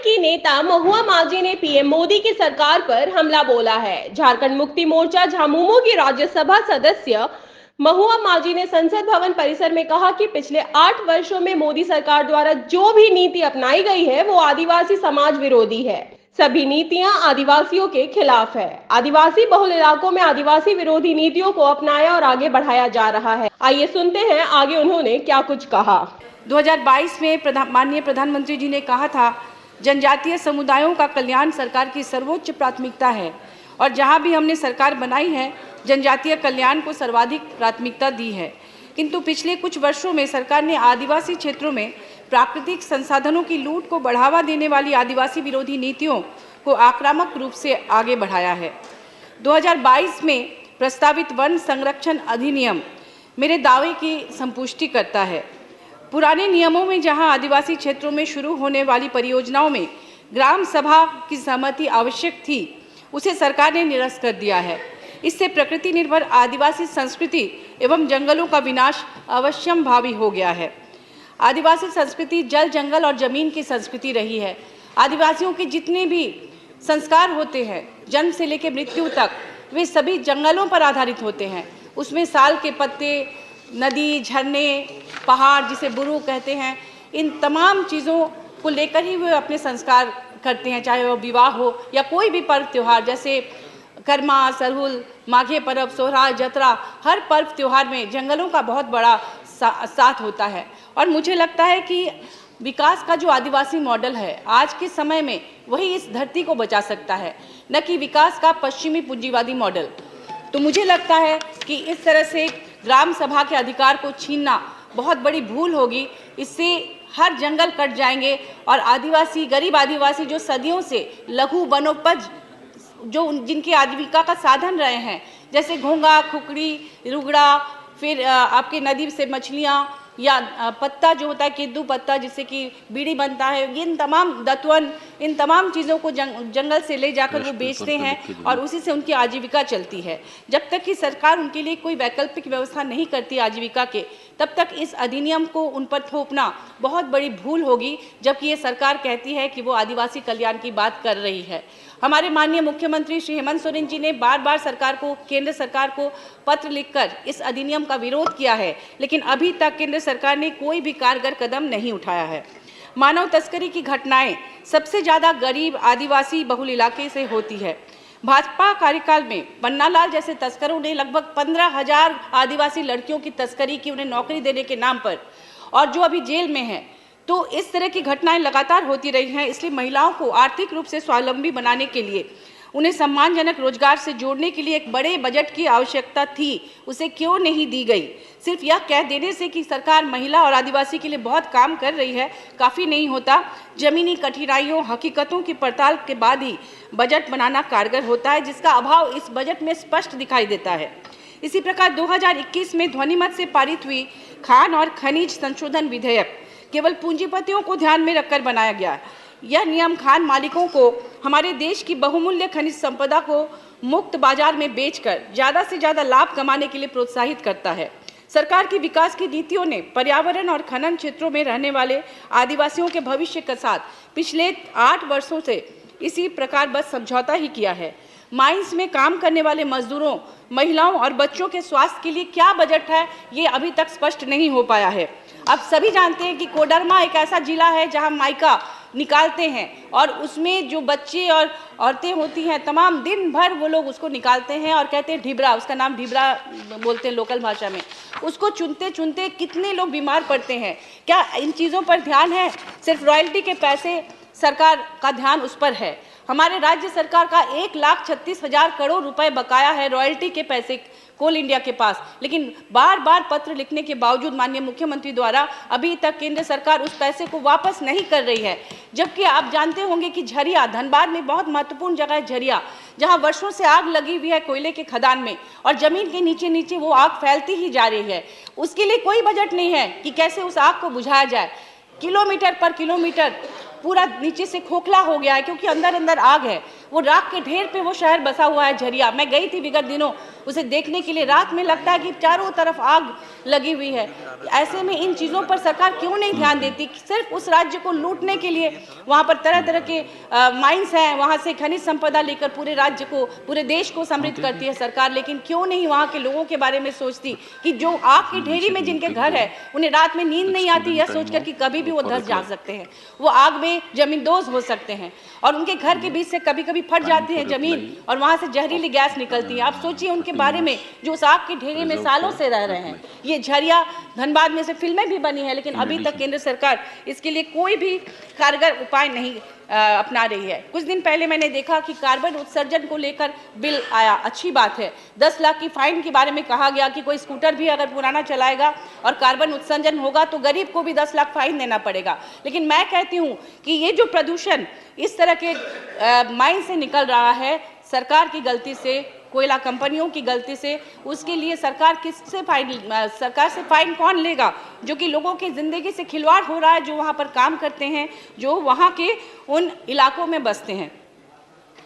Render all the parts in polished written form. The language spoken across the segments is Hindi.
की नेता महुआ माझी ने पीएम मोदी की सरकार पर हमला बोला है। झारखंड मुक्ति मोर्चा झामुमो की राज्यसभा सदस्य महुआ माझी ने संसद भवन परिसर में कहा कि पिछले 8 वर्षों में मोदी सरकार द्वारा जो भी नीति अपनाई गई है वो आदिवासी समाज विरोधी है। सभी नीतियां आदिवासियों के खिलाफ है। आदिवासी बहुल इलाकों में आदिवासी विरोधी नीतियों को अपनाया और आगे बढ़ाया जा रहा है। आइए सुनते हैं आगे उन्होंने क्या कुछ कहा। 2022 में माननीय प्रधानमंत्री जी ने कहा था, जनजातीय समुदायों का कल्याण सरकार की सर्वोच्च प्राथमिकता है और जहां भी हमने सरकार बनाई है जनजातीय कल्याण को सर्वाधिक प्राथमिकता दी है। किंतु पिछले कुछ वर्षों में सरकार ने आदिवासी क्षेत्रों में प्राकृतिक संसाधनों की लूट को बढ़ावा देने वाली आदिवासी विरोधी नीतियों को आक्रामक रूप से आगे बढ़ाया है। 2022 में प्रस्तावित वन संरक्षण अधिनियम मेरे दावे की संपुष्टि करता है। पुराने नियमों में जहां आदिवासी क्षेत्रों में शुरू होने वाली परियोजनाओं में ग्राम सभा की सहमति आवश्यक थी, उसे सरकार ने निरस्त कर दिया है। इससे प्रकृति निर्भर आदिवासी संस्कृति एवं जंगलों का विनाश अवश्यंभावी हो गया है। आदिवासी संस्कृति जल, जंगल और जमीन की संस्कृति रही है। आदिवासियों के जितने भी संस्कार होते हैं, जन्म से लेकर मृत्यु तक, वे सभी जंगलों पर आधारित होते हैं। उसमें साल के पत्ते, नदी, झरने, पहाड़ जिसे बुरु कहते हैं, इन तमाम चीज़ों को लेकर ही वे अपने संस्कार करते हैं, चाहे वो विवाह हो या कोई भी पर्व त्यौहार, जैसे कर्मा, सरहुल, माघे पर्व, सोहराय, जतरा, हर पर्व त्यौहार में जंगलों का बहुत बड़ा साथ होता है। और मुझे लगता है कि विकास का जो आदिवासी मॉडल है आज के समय में वही इस धरती को बचा सकता है, न कि विकास का पश्चिमी पूंजीवादी मॉडल। तो मुझे लगता है कि इस तरह से ग्राम सभा के अधिकार को छीनना बहुत बड़ी भूल होगी। इससे हर जंगल कट जाएंगे और आदिवासी, गरीब आदिवासी जो सदियों से लघु वनोपज जो जिनकी आजीविका का साधन रहे हैं, जैसे घोंगा, खुकड़ी, रुगड़ा, फिर आपके नदी से मछलियाँ या पत्ता जो होता है किद्दू पत्ता जिससे कि बीड़ी बनता है, इन तमाम दतवन, इन तमाम चीज़ों को जंगल से ले जाकर वो बेचते हैं और उसी से उनकी आजीविका चलती है। जब तक कि सरकार उनके लिए कोई वैकल्पिक व्यवस्था नहीं करती आजीविका के, तब तक इस अधिनियम को उन पर थोपना बहुत बड़ी भूल होगी, जबकि ये सरकार कहती है कि वो आदिवासी कल्याण की बात कर रही है। हमारे माननीय मुख्यमंत्री श्री हेमंत सोरेन जी ने बार बार सरकार को, केंद्र सरकार को पत्र लिखकर इस अधिनियम का विरोध किया है, लेकिन अभी तक केंद्र सरकार ने कोई भी कारगर कदम नहीं उठाया है। मानव तस्करी की घटनाएं सबसे ज़्यादा गरीब आदिवासी बहुल इलाके से होती है। भाजपा कार्यकाल में पन्नालाल जैसे तस्करों ने लगभग 15,000 आदिवासी लड़कियों की तस्करी की, उन्हें नौकरी देने के नाम पर, और जो अभी जेल में हैं। तो इस तरह की घटनाएं लगातार होती रही हैं। इसलिए महिलाओं को आर्थिक रूप से स्वावलंबी बनाने के लिए, उन्हें सम्मानजनक रोजगार से जोड़ने के लिए एक बड़े बजट की आवश्यकता थी। उसे क्यों नहीं दी गई? सिर्फ यह कह देने से कि सरकार महिला और आदिवासी के लिए बहुत काम कर रही है काफ़ी नहीं होता। जमीनी कठिनाइयों, हकीकतों की पड़ताल के बाद ही बजट बनाना कारगर होता है, जिसका अभाव इस बजट में स्पष्ट दिखाई देता है। इसी प्रकार 2021 में ध्वनिमत से पारित हुई खान और खनिज संशोधन विधेयक केवल पूंजीपतियों को ध्यान में रखकर बनाया गया। यह नियम खान मालिकों को हमारे देश की बहुमूल्य खनिज संपदा को मुक्त बाजार में बेचकर ज़्यादा से ज़्यादा लाभ कमाने के लिए प्रोत्साहित करता है। सरकार की विकास की नीतियों ने पर्यावरण और खनन क्षेत्रों में रहने वाले आदिवासियों के भविष्य के साथ पिछले 8 वर्षों से इसी प्रकार बस समझौता ही किया है। माइंस में काम करने वाले मजदूरों, महिलाओं और बच्चों के स्वास्थ्य के लिए क्या बजट है, ये अभी तक स्पष्ट नहीं हो पाया है। अब सभी जानते हैं कि कोडरमा एक ऐसा जिला है जहां माइका निकालते हैं और उसमें जो बच्चे और औरतें होती हैं, तमाम दिन भर वो लोग उसको निकालते हैं और कहते हैं ढिबरा, उसका नाम ढिबरा बोलते हैं लोकल भाषा में। उसको चुनते चुनते कितने लोग बीमार पड़ते हैं। क्या इन चीज़ों पर ध्यान है? सिर्फ रॉयल्टी के पैसे, सरकार का ध्यान उस पर है। हमारे राज्य सरकार का 1,36,000 करोड़ रुपए बकाया है रॉयल्टी के पैसे कोल इंडिया के पास, लेकिन बार बार पत्र लिखने के बावजूद माननीय मुख्यमंत्री द्वारा अभी तक केंद्र सरकार उस पैसे को वापस नहीं कर रही है। जबकि आप जानते होंगे कि झरिया, धनबाद में बहुत महत्वपूर्ण जगह है झरिया, जहां वर्षों से आग लगी हुई है कोयले के खदान में और जमीन के नीचे नीचे वो आग फैलती ही जा रही है। उसके लिए कोई बजट नहीं है कि कैसे उस आग को बुझाया जाए। किलोमीटर पर किलोमीटर पूरा नीचे से खोखला हो गया है क्योंकि अंदर अंदर आग है। वो राख के ढेर पे वो शहर बसा हुआ है झरिया। मैं गई थी विगत दिनों उसे देखने के लिए, रात में लगता है कि चारों तरफ आग लगी हुई है। ऐसे में इन चीज़ों पर सरकार क्यों नहीं ध्यान देती? सिर्फ उस राज्य को लूटने के लिए वहाँ पर तरह तरह के माइंस हैं, वहाँ से खनिज संपदा लेकर पूरे राज्य को, पूरे देश को समृद्ध करती है सरकार, लेकिन क्यों नहीं वहाँ के लोगों के बारे में सोचती कि जो आग की ढेरी में जिनके घर है उन्हें रात में नींद नहीं आती यह सोचकर कि कभी भी वो धंस जा सकते हैं, वो आग में जमींदोज हो सकते हैं और उनके घर के बीच से कभी कभी फट जाती है जमीन और वहाँ से जहरीली गैस निकलती है। आप सोचिए उनके बारे में जो उस आग की ढेरी में सालों से रह रहे हैं। ये झरिया धनबाद में से फिल्में भी बनी है, लेकिन अभी तक केंद्र सरकार इसके लिए कोई भी कारगर उपाय नहीं अपना रही है। कुछ दिन पहले मैंने देखा कि कार्बन उत्सर्जन को लेकर बिल आया, अच्छी बात है। 10 लाख की फाइन के बारे में कहा गया कि कोई स्कूटर भी अगर पुराना चलाएगा और कार्बन उत्सर्जन होगा तो गरीब को भी 10 लाख फाइन देना पड़ेगा। लेकिन मैं कहती हूँ कि ये जो प्रदूषण इस तरह के माइन से निकल रहा है, सरकार की गलती से, कोयला कंपनियों की गलती से, उसके लिए सरकार से फाइन कौन लेगा? जो कि लोगों की ज़िंदगी से खिलवाड़ हो रहा है, जो वहाँ पर काम करते हैं, जो वहाँ के उन इलाकों में बसते हैं।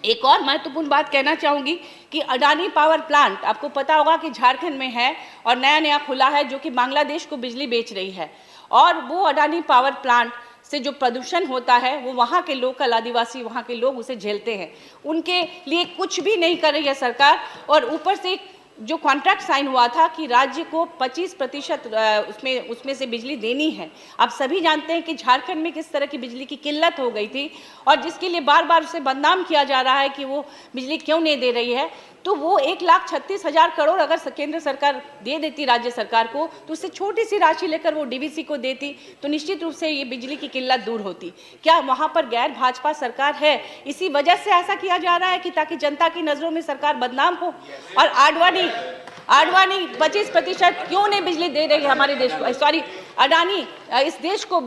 एक और महत्वपूर्ण बात कहना चाहूँगी कि अडानी पावर प्लांट, आपको पता होगा कि झारखंड में है और नया खुला है, जो कि बांग्लादेश को बिजली बेच रही है। और वो अडानी पावर प्लांट से जो प्रदूषण होता है वो वहाँ के लोकल आदिवासी, वहाँ के लोग उसे झेलते हैं। उनके लिए कुछ भी नहीं कर रही है सरकार। और ऊपर से जो कॉन्ट्रैक्ट साइन हुआ था कि राज्य को 25% उसमें से बिजली देनी है। आप सभी जानते हैं कि झारखंड में किस तरह की बिजली की किल्लत हो गई थी और जिसके लिए बार बार उसे बदनाम किया जा रहा है कि वो बिजली क्यों नहीं दे रही है। तो वो 1,36,000 करोड़ अगर केंद्र सरकार दे देती राज्य सरकार को, तो उससे छोटी सी राशि लेकर वो डीवीसी को देती तो निश्चित रूप से ये बिजली की किल्लत दूर होती। क्या वहाँ पर गैर भाजपा सरकार है? इसी वजह से ऐसा किया जा रहा है कि ताकि जनता की नज़रों में सरकार बदनाम हो। और आडवाणी 25% क्यों नहीं बिजली दे रही है हमारे देश को? सॉरी, अडानी इस देश को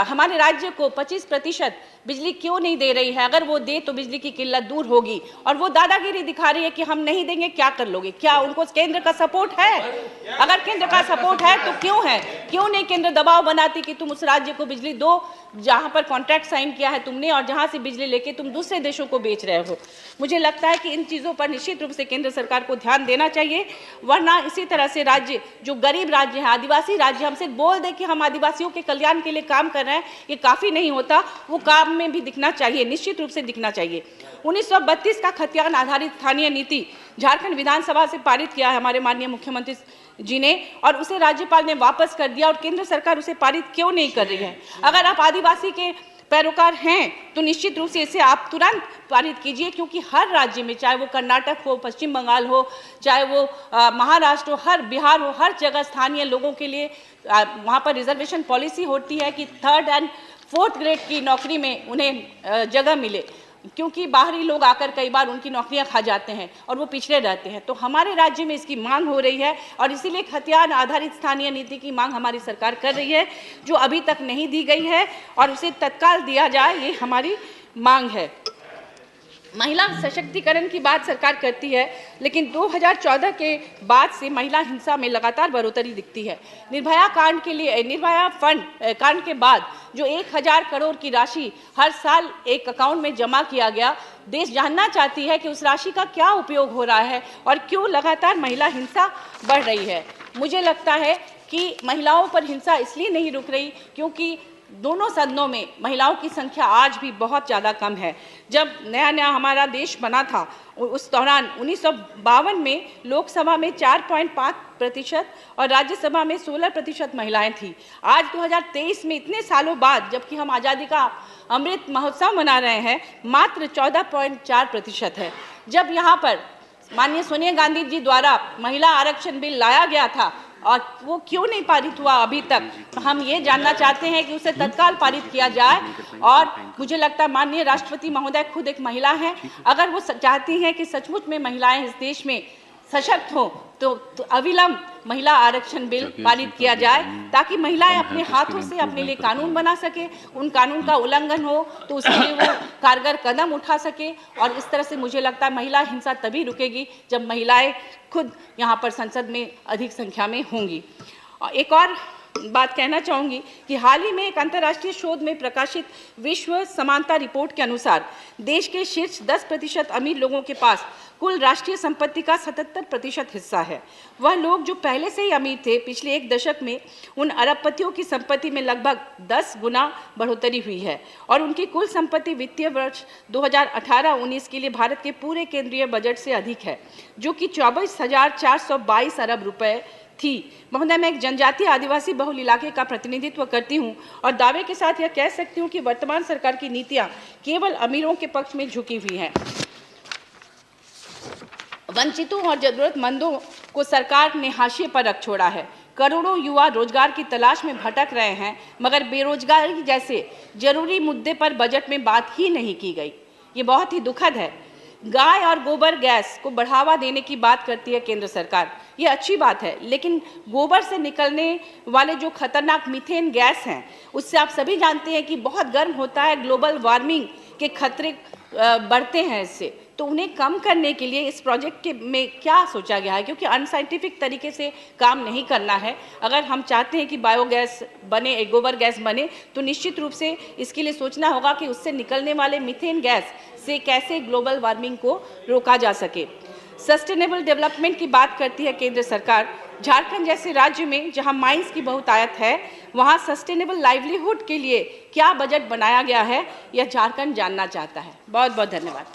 हमारे राज्य को 25% बिजली क्यों नहीं दे रही है? अगर वो दे तो बिजली की किल्लत दूर होगी। और वो दादागिरी दिखा रही है कि हम नहीं देंगे, क्या कर लोगे? क्या उनको केंद्र का सपोर्ट है? अगर केंद्र का सपोर्ट है तो क्यों है? क्यों नहीं केंद्र दबाव बनाती कि तुम उस राज्य को बिजली दो जहां पर कॉन्ट्रैक्ट साइन किया है तुमने और जहां से बिजली लेके तुम दूसरे देशों को बेच रहे हो? मुझे लगता है कि इन चीज़ों पर निश्चित रूप से केंद्र सरकार को ध्यान देना चाहिए, वरना इसी तरह से राज्य जो गरीब राज्य हैं, आदिवासी राज्य, हम सिर्फ बोल दें कि हम आदिवासियों के कल्याण के लिए काम कर रहे हैं, ये काफ़ी नहीं होता। वो काम में भी दिखना चाहिए, निश्चित रूप से दिखना चाहिए। 1932 का खतियान आधारित स्थानीय नीति झारखंड विधानसभा से पारित किया है हमारे माननीय मुख्यमंत्री जी ने, और उसे राज्यपाल ने वापस कर दिया। और केंद्र सरकार उसे पारित क्यों नहीं कर रही है? अगर आप आदिवासी के पैरोकार हैं तो निश्चित रूप से इसे आप तुरंत पारित कीजिए, क्योंकि हर राज्य में, चाहे वो कर्नाटक हो, पश्चिम बंगाल हो, चाहे वो महाराष्ट्र हो, हर बिहार हो, हर जगह स्थानीय लोगों के लिए वहाँ पर रिजर्वेशन पॉलिसी होती है कि 3rd और 4th ग्रेड की नौकरी में उन्हें जगह मिले, क्योंकि बाहरी लोग आकर कई बार उनकी नौकरियां खा जाते हैं और वो पिछड़े रहते हैं। तो हमारे राज्य में इसकी मांग हो रही है और इसीलिए खतियान आधारित स्थानीय नीति की मांग हमारी सरकार कर रही है, जो अभी तक नहीं दी गई है और उसे तत्काल दिया जाए, ये हमारी मांग है। महिला सशक्तिकरण की बात सरकार करती है, लेकिन 2014 के बाद से महिला हिंसा में लगातार बढ़ोतरी दिखती है। निर्भया कांड के लिए, निर्भया फंड कांड के बाद जो 1000 करोड़ की राशि हर साल एक अकाउंट में जमा किया गया, देश जानना चाहती है कि उस राशि का क्या उपयोग हो रहा है और क्यों लगातार महिला हिंसा बढ़ रही है। मुझे लगता है कि महिलाओं पर हिंसा इसलिए नहीं रुक रही क्योंकि दोनों सदनों में महिलाओं की संख्या आज भी बहुत ज़्यादा कम है। जब नया हमारा देश बना था उस दौरान 1952 में लोकसभा में 4.5% और राज्यसभा में 16% महिलाएं थी। आज 2023 में, इतने सालों बाद, जबकि हम आज़ादी का अमृत महोत्सव मना रहे हैं, मात्र 14.4% है। जब यहाँ पर माननीय सोनिया गांधी जी द्वारा महिला आरक्षण बिल लाया गया था और वो क्यों नहीं पारित हुआ अभी तक, हम ये जानना चाहते हैं कि उसे तत्काल पारित किया जाए। और मुझे लगता है माननीय राष्ट्रपति महोदय खुद एक महिला हैं, अगर वो चाहती हैं कि सचमुच में महिलाएं इस देश में सशक्त हो तो अविलंब महिला आरक्षण बिल पारित किया जाए, ताकि महिलाएं अपने हाथों से अपने लिए कानून बना सके, उन कानून का उल्लंघन हो तो उसके लिए वो कारगर कदम उठा सके। और इस तरह से मुझे लगता है महिला हिंसा तभी रुकेगी जब महिलाएं खुद यहाँ पर संसद में अधिक संख्या में होंगी। और एक और बात कहना चाहूँगी कि हाल ही में एक अंतर्राष्ट्रीय शोध में प्रकाशित विश्व समानता रिपोर्ट के अनुसार देश के शीर्ष 10% अमीर लोगों के पास कुल राष्ट्रीय संपत्ति का 77% हिस्सा है। वह लोग जो पहले से ही अमीर थे, पिछले एक दशक में उन अरबपतियों की संपत्ति में लगभग 10 गुना बढ़ोतरी हुई है और उनकी कुल संपत्ति वित्तीय वर्ष 2018-19 के लिए भारत के पूरे केंद्रीय बजट से अधिक है, जो कि 24,422 अरब रुपए थी। महोदय, मैं एक जनजातीय आदिवासी बहुल इलाके का प्रतिनिधित्व करती हूं और दावे के साथ यह कह सकती हूं कि वर्तमान सरकार की नीतियां केवल अमीरों के पक्ष में झुकी हुई हैं। वंचितों और जरूरतमंदों को सरकार ने हाशिए पर रख छोड़ा है। करोड़ों युवा रोजगार की तलाश में भटक रहे हैं, मगर बेरोजगारी जैसे जरूरी मुद्दे पर बजट में बात ही नहीं की गई। ये बहुत ही दुखद है। गाय और गोबर गैस को बढ़ावा देने की बात करती है केंद्र सरकार, ये अच्छी बात है, लेकिन गोबर से निकलने वाले जो खतरनाक मीथेन गैस हैं, उससे आप सभी जानते हैं कि बहुत गर्म होता है, ग्लोबल वार्मिंग के खतरे बढ़ते हैं इससे। तो उन्हें कम करने के लिए इस प्रोजेक्ट के में क्या सोचा गया है, क्योंकि अनसाइंटिफिक तरीके से काम नहीं करना है। अगर हम चाहते हैं कि बायोगैस बने, गोबर गैस बने, तो निश्चित रूप से इसके लिए सोचना होगा कि उससे निकलने वाले मीथेन गैस से कैसे ग्लोबल वार्मिंग को रोका जा सके। सस्टेनेबल डेवलपमेंट की बात करती है केंद्र सरकार। झारखंड जैसे राज्य में जहां माइंस की बहुतायत है, वहां सस्टेनेबल लाइवलीहुड के लिए क्या बजट बनाया गया है, यह झारखंड जानना चाहता है। बहुत बहुत धन्यवाद।